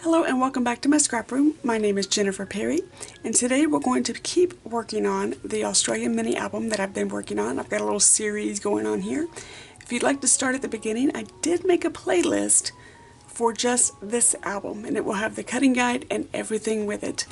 Hello and welcome back to my scrap room. My name is Jennifer Perry and today we're going to keep working on the Australian mini album that I've been working on. I've got a little series going on here. If you'd like to start at the beginning, I did make a playlist for just this album and it will have the cutting guide and everything with it.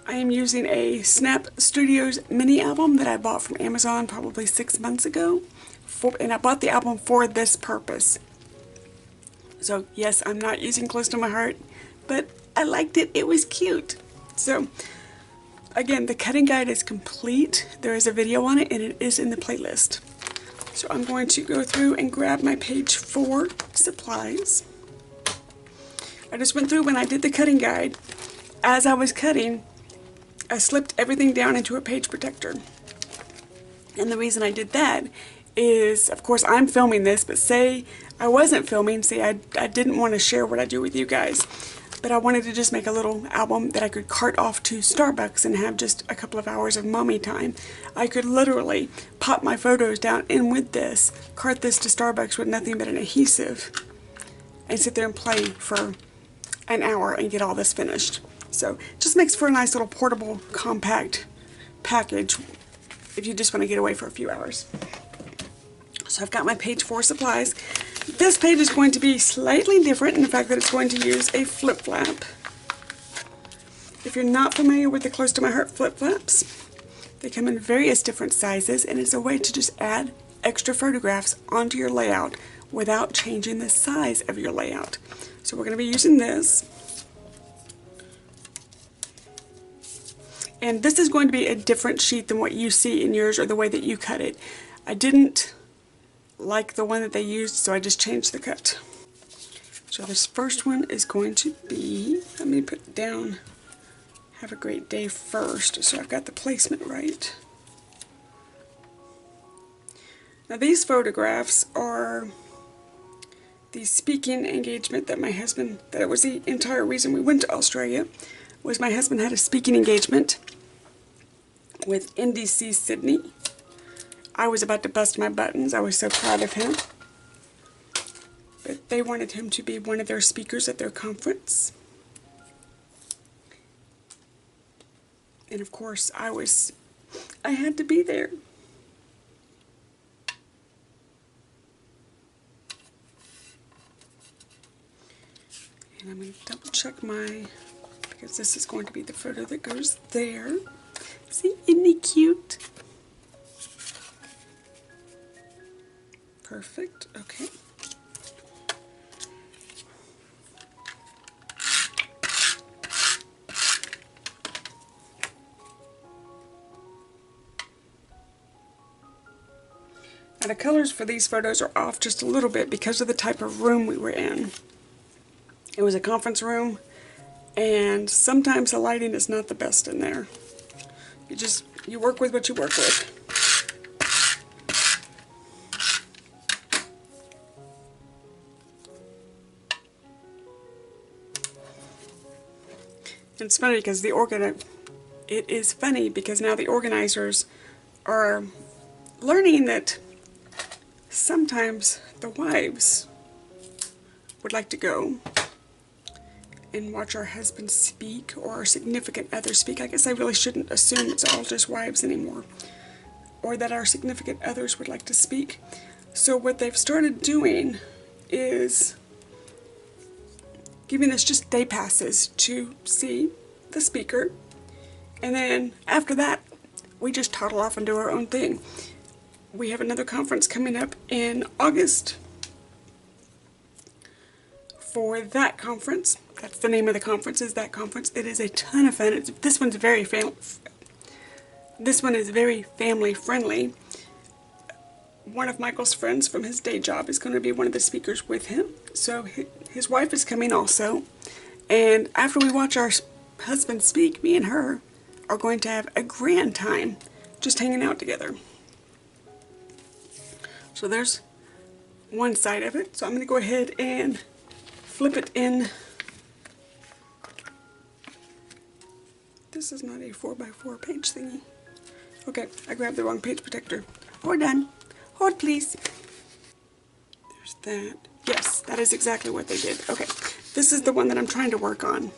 I am using a Snap Studios mini album that I bought from Amazon probably 6 months ago, and I bought the album for this purpose. So yes, I'm not using Close to My Heart, but I liked it. It was cute. So again, the cutting guide is complete. There is a video on it and it is in the playlist. So I'm going to go through and grab my page 4 supplies. I just went through when I did the cutting guide. As I was cutting, I slipped everything down into a page protector. And the reason I did that is, of course, I'm filming this, but say I wasn't filming, say I didn't want to share what I do with you guys, but I wanted to just make a little album that I could cart off to Starbucks and have just a couple of hours of mommy time. I could literally pop my photos down in with this, cart this to Starbucks with nothing but an adhesive, and sit there and play for an hour and get all this finished. So it just makes for a nice little portable, compact package if you just want to get away for a few hours. So I've got my page 4 supplies. This page is going to be slightly different in the fact that it's going to use a flip flap. If you're not familiar with the Close to My Heart flip flaps, they come in various different sizes and it's a way to just add extra photographs onto your layout without changing the size of your layout. So we're going to be using this. And this is going to be a different sheet than what you see in yours or the way that you cut it. I didn't like the one that they used, so I just changed the cut. So this first one is going to be, let me put down Have a Great Day first, so I've got the placement right. Now these photographs are the speaking engagement that my husband, that was the entire reason we went to Australia, was my husband had a speaking engagement with NDC Sydney. I was about to bust my buttons. I was so proud of him. But they wanted him to be one of their speakers at their conference. And of course, I had to be there. And I'm going to double check because this is going to be the photo that goes there. See, isn't he cute? Perfect, okay. Now the colors for these photos are off just a little bit because of the type of room we were in. It was a conference room, and sometimes the lighting is not the best in there. You work with what you work with. It's funny because it is funny because now the organizers are learning that sometimes the wives would like to go and watch our husbands speak or our significant others speak. I guess I really shouldn't assume it's all just wives anymore, or that our significant others would like to speak. So what they've started doing is giving us just day passes to see the speaker, and then after that we just toddle off and do our own thing. We have another conference coming up in August. For that conference, that's the name of the conference, is that conference. It is a ton of fun. This one is very family friendly. One of Michael's friends from his day job is going to be one of the speakers with him. So his wife is coming also. And after we watch our husband speak, me and her are going to have a grand time just hanging out together. So there's one side of it. So I'm going to go ahead and flip it in. This is not a 4x4 page thingy. Okay, I grabbed the wrong page protector. We're done. Hold please. There's that. Yes, that is exactly what they did. Okay, This is the one that I'm trying to work on.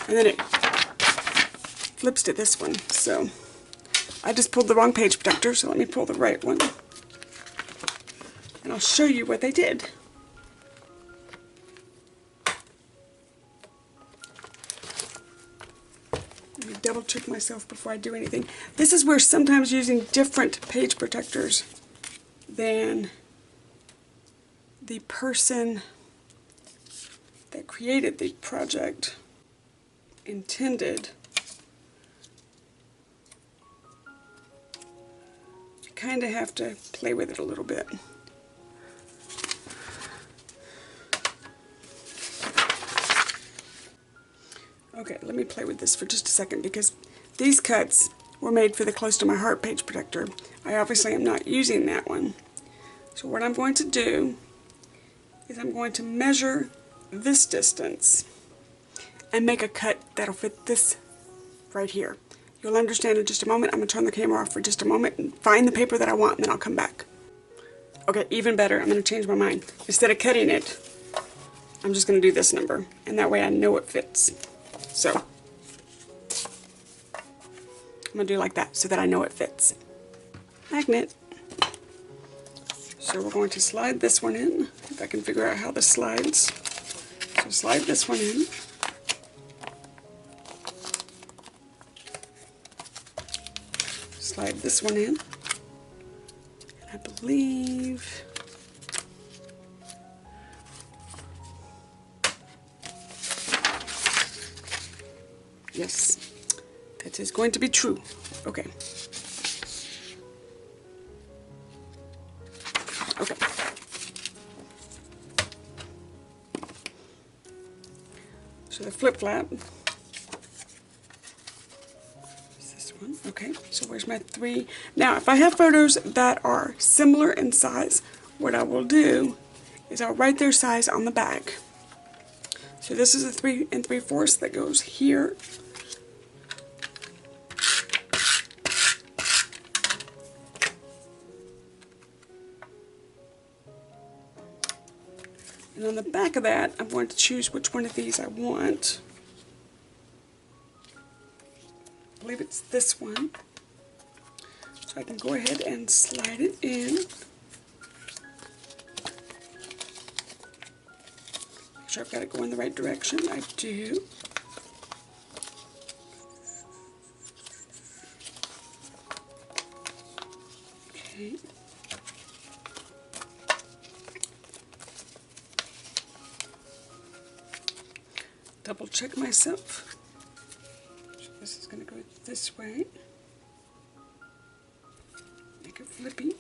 And then it flips to this one. So I just pulled the wrong page protector, so let me pull the right one. And I'll show you what they did. Let me double check myself before I do anything. This is where sometimes using different page protectors than the person that created the project intended, you kind of have to play with it a little bit. Okay, let me play with this for just a second, because these cuts were made for the Close to My Heart page protector. I obviously am not using that one. So what I'm going to do is I'm going to measure this distance and make a cut that'll fit this right here. You'll understand in just a moment. I'm going to turn the camera off for just a moment and find the paper that I want, and then I'll come back. Okay, even better, I'm going to change my mind. Instead of cutting it, I'm just going to do this number, and that way I know it fits. So I'm going to do it like that so that I know it fits. Magnet. So we're going to slide this one in, if I can figure out how this slides. So slide this one in. Slide this one in. And I believe yes, that is going to be true. Okay. Okay. So the flip flap is this one. Okay, so where's my 3? Now, if I have photos that are similar in size, what I will do is I'll write their size on the back. So this is a 3 3/4 that goes here. And on the back of that, I'm going to choose which one of these I want. I believe it's this one. So I can go ahead and slide it in. Make sure I've got it going the right direction. I do. Okay. Double check myself. So this is going to go this way. Make it flippy.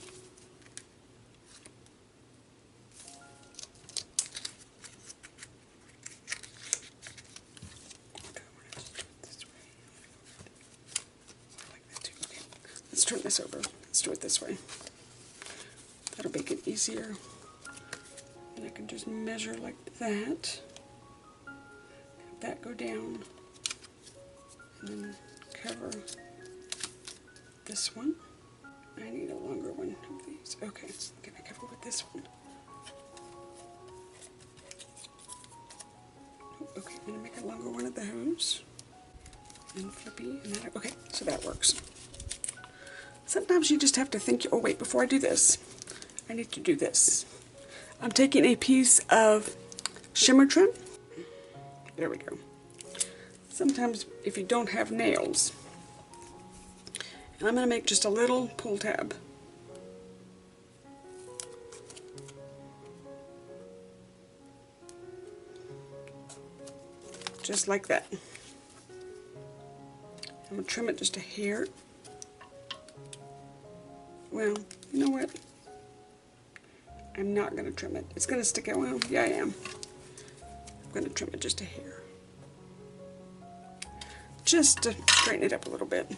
Let's turn this over. Let's do it this way. That'll make it easier. And I can just measure like that. Have that go down. And then cover this one. I need a longer one of these. Okay, can I cover with this one? Okay, I'm gonna make a longer one of those. And flippy, and that, okay, so that works. Sometimes you just have to think, oh wait, before I do this, I need to do this. I'm taking a piece of shimmer trim. There we go. Sometimes if you don't have nails, and I'm going to make just a little pull tab. Just like that. I'm going to trim it just a hair. Well, you know what? I'm not going to trim it. It's going to stick out. Well, yeah, I am. I'm going to trim it just a hair. Just to straighten it up a little bit.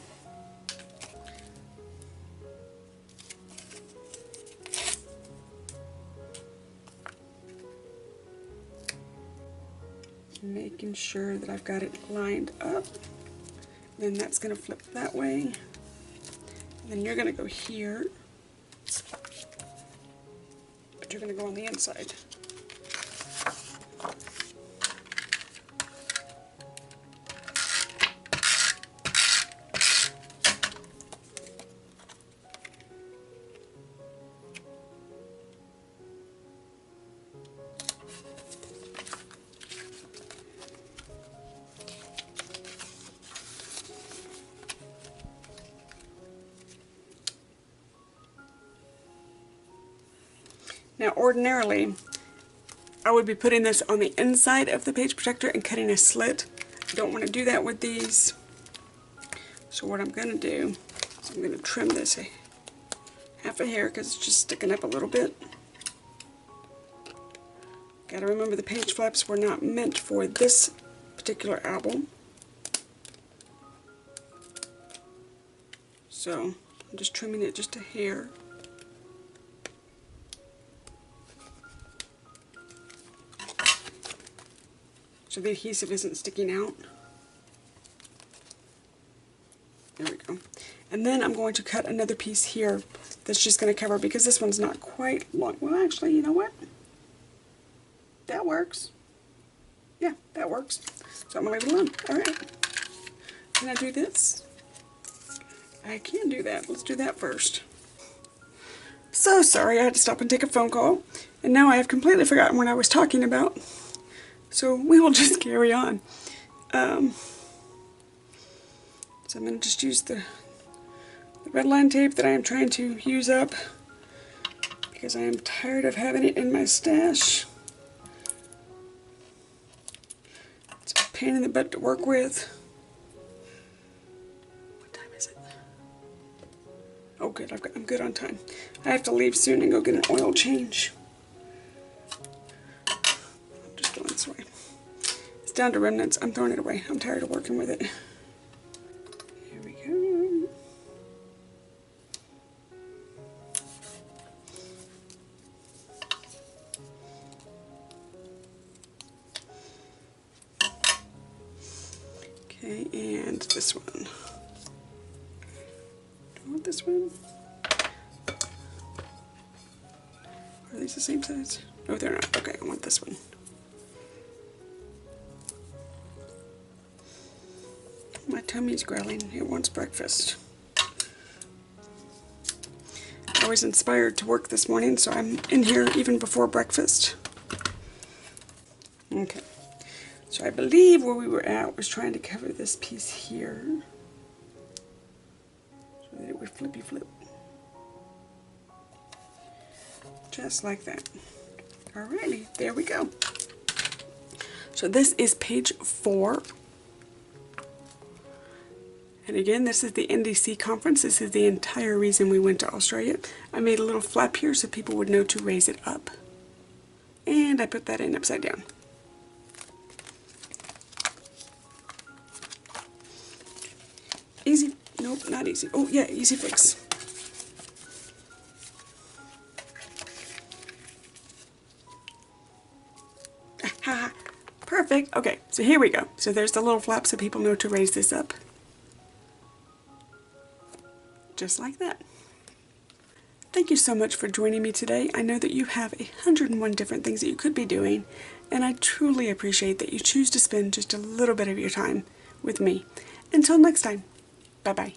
Making sure that I've got it lined up. Then that's going to flip that way. And then you're going to go here. But you're going to go on the inside. Now ordinarily, I would be putting this on the inside of the page protector and cutting a slit. I don't want to do that with these. So what I'm going to do is I'm going to trim this half a hair because it's just sticking up a little bit. Gotta remember the page flaps were not meant for this particular album. So I'm just trimming it just a hair. So the adhesive isn't sticking out. There we go. And then I'm going to cut another piece here that's just going to cover, because this one's not quite long. Well, actually, you know what? That works. Yeah, that works. So I'm going to leave it alone. Alright. Can I do this? I can do that. Let's do that first. So sorry, I had to stop and take a phone call. And now I have completely forgotten what I was talking about. So we will just carry on. So I'm going to just use the red line tape that I am trying to use up, because I am tired of having it in my stash. It's a pain in the butt to work with. What time is it? Oh good, I'm good on time. I have to leave soon and go get an oil change. I'm just going this way. It's down to remnants. I'm throwing it away. I'm tired of working with it. Here we go. Okay, and this one. Do I want this one? Are these the same size? No, they're not. Okay, I want this one. My tummy's growling. It wants breakfast. I was inspired to work this morning, so I'm in here even before breakfast. Okay. So I believe where we were at was trying to cover this piece here, so that it would flippy flip. Just like that. Alrighty, there we go. So this is page 4. And again, this is the NDC conference. This is the entire reason we went to Australia. I made a little flap here so people would know to raise it up. And I put that in upside down. Easy. Nope, not easy. Oh yeah, easy fix. Perfect. Okay, so here we go. So there's the little flap so people know to raise this up. Just like that. Thank you so much for joining me today. I know that you have 101 different things that you could be doing, and I truly appreciate that you choose to spend just a little bit of your time with me. Until next time, bye-bye.